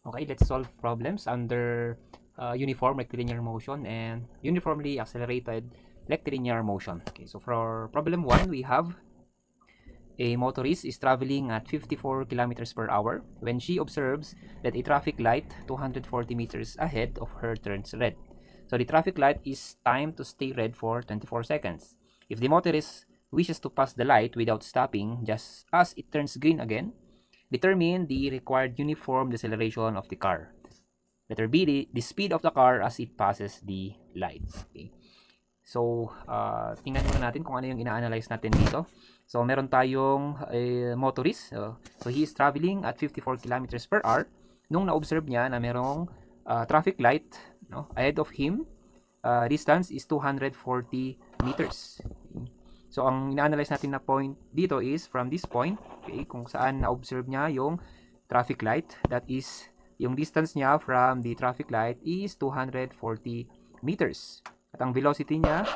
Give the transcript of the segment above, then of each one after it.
Okay, let's solve problems under uniform rectilinear motion and uniformly accelerated rectilinear motion. Okay, so for problem 1, we have a motorist is traveling at 54 kilometers per hour when she observes that a traffic light 240 meters ahead of her turns red. So the traffic light is timed to stay red for 24 seconds. If the motorist wishes to pass the light without stopping just as it turns green again, determine the required uniform deceleration of the car. Letter B, the speed of the car as it passes the light. Okay. So, tingnan muna natin kung ano yung ina-analyze natin dito. So, meron tayong motorist. So, he is traveling at 54 kilometers per hour. Nung na-observe niya na merong traffic light ahead of him, distance is 240 meters. Okay. So, ang ina-analyze natin na point dito is from this point, okay, kung saan na-observe niya yung traffic light. That is, yung distance niya from the traffic light is 240 meters. At ang velocity niya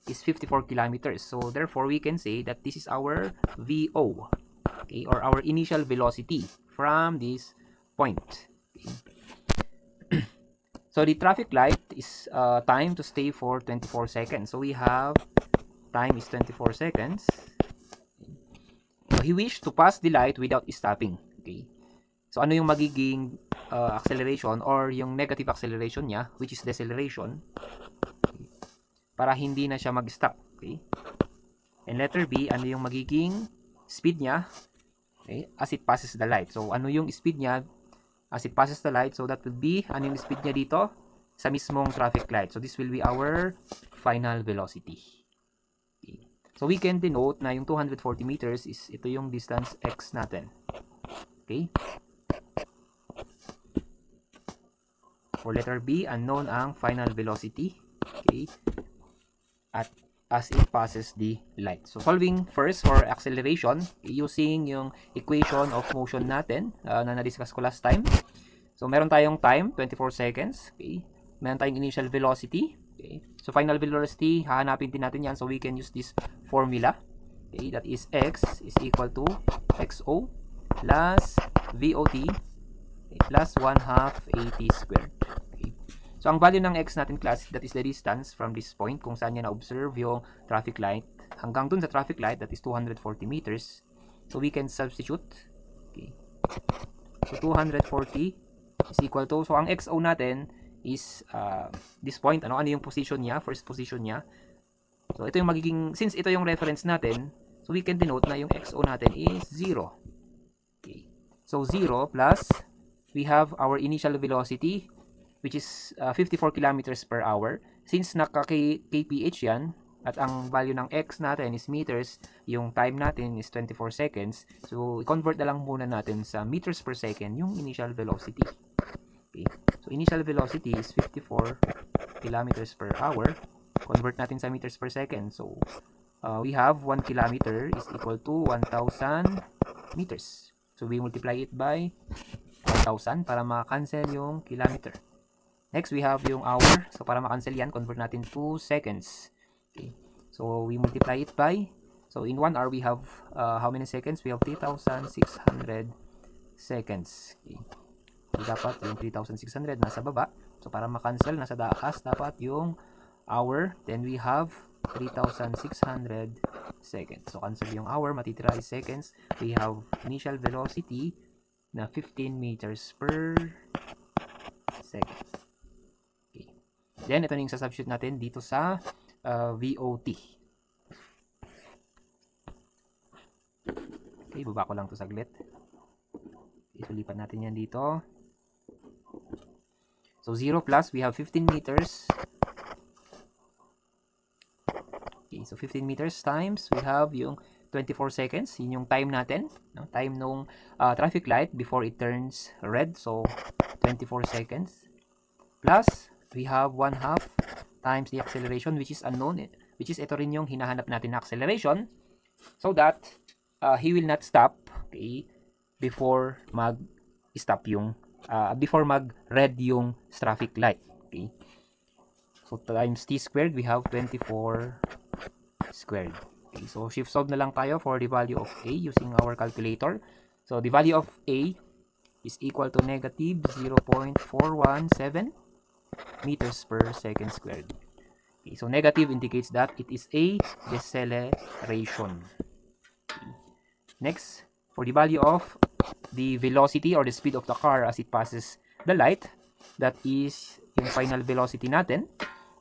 is 54 kilometers. So, therefore, we can say that this is our VO, okay, or our initial velocity from this point. Okay. So, the traffic light is time to stay for 24 seconds. So, we have time is 24 seconds. So, he wished to pass the light without stopping. Okay. So, ano yung magiging acceleration or yung negative acceleration niya, which is deceleration, para hindi na siya mag-stop. Okay? And letter B, ano yung magiging speed niya, okay, as it passes the light. So, ano yung speed niya as it passes the light? So, that would be, ano yung speed niya dito sa mismong traffic light. So, this will be our final velocity. Okay. So, we can denote na yung 240 meters is ito yung distance x natin. Okay? For letter B, unknown ang final velocity. Okay? At as it passes the light. So, solving first for acceleration using yung equation of motion natin na na-discuss ko last time. So, meron tayong time, 24 seconds. Okay? Meron tayong initial velocity. Okay? So, final velocity, hahanapin din natin yan. So, we can use this formula. Okay? That is x is equal to xo plus vot, okay, plus 1/2 at squared. Okay? So, ang value ng x natin, class, that is the distance from this point kung saan niya na-observe yung traffic light hanggang dun sa traffic light, that is 240 meters. So, we can substitute. Okay. So, 240 is equal to, so ang xo natin is this point, ano yung position niya, first position niya. So, ito yung magiging, since ito yung reference natin, so we can denote na yung xo natin is 0. Okay. So, 0 plus, we have our initial velocity, which is 54 kilometers per hour. Since naka-kph yan, at ang value ng x natin is meters, yung time natin is 24 seconds. So, i-convert na lang muna natin sa meters per second yung initial velocity. Okay. So, initial velocity is 54 kilometers per hour. Convert natin sa meters per second. So, we have 1 kilometer is equal to 1,000 meters. So, we multiply it by 1,000 para maka-cancel yung kilometer. Next, we have yung hour. So, para makancel yan, convert natin to seconds. Okay. So, we multiply it by, so in 1 hour, we have how many seconds? We have 3,600 seconds. Okay. So, dapat yung 3,600 nasa baba. So, para makancel, nasa taas, dapat yung hour. Then, we have 3,600 seconds. So, cancel yung hour, matitira is seconds. We have initial velocity na 15 meters per second. Then, ito na yung sasubstitute natin dito sa VOT. Okay, baba ko lang to saglit. Isulipan natin yan dito. So, 0 plus, we have 15 meters. Okay, so 15 meters times, we have yung 24 seconds. Yun yung time natin. No? Time nung traffic light before it turns red. So, 24 seconds. Plus, we have 1/2 times the acceleration, which is unknown, which is ito rin yung hinahanap natin na acceleration, so that he will not stop, okay, before mag-stop yung before mag-red yung traffic light. Okay, so times t squared, we have 24 squared. Okay, so shift solve na lang tayo for the value of a using our calculator. So the value of a is equal to negative 0.417 meters per second squared. Okay, so negative indicates that it is a deceleration. Okay. Next, for the value of the velocity or the speed of the car as it passes the light, that is yung final velocity natin.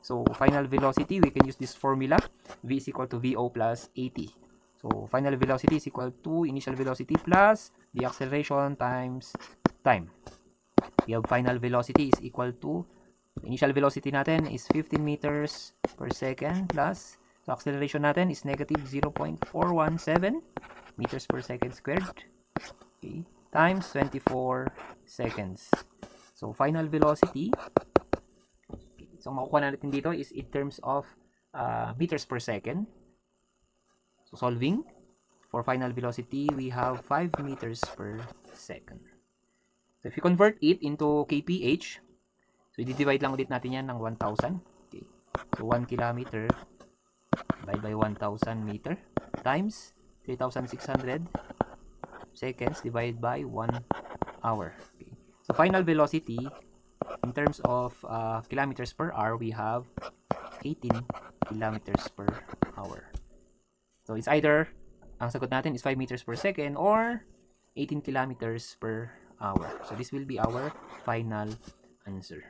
So, final velocity, we can use this formula. V is equal to VO plus AT. So, final velocity is equal to initial velocity plus the acceleration times time. We have final velocity is equal to, initial velocity natin is 15 meters per second plus, so acceleration natin is negative 0.417 meters per second squared. Okay, times 24 seconds. So, final velocity, so makukuha natin dito is in terms of meters per second. So, solving for final velocity, we have 5 meters per second. So, if you convert it into kph, so i-divide lang ulit natin yan ng 1,000. Okay. So, 1 kilometer divide by 1,000 meter times 3,600 seconds divided by 1 hour. Okay. So, final velocity in terms of kilometers per hour, we have 18 kilometers per hour. So, it's either, ang sagot natin is 5 meters per second or 18 kilometers per hour. So, this will be our final answer.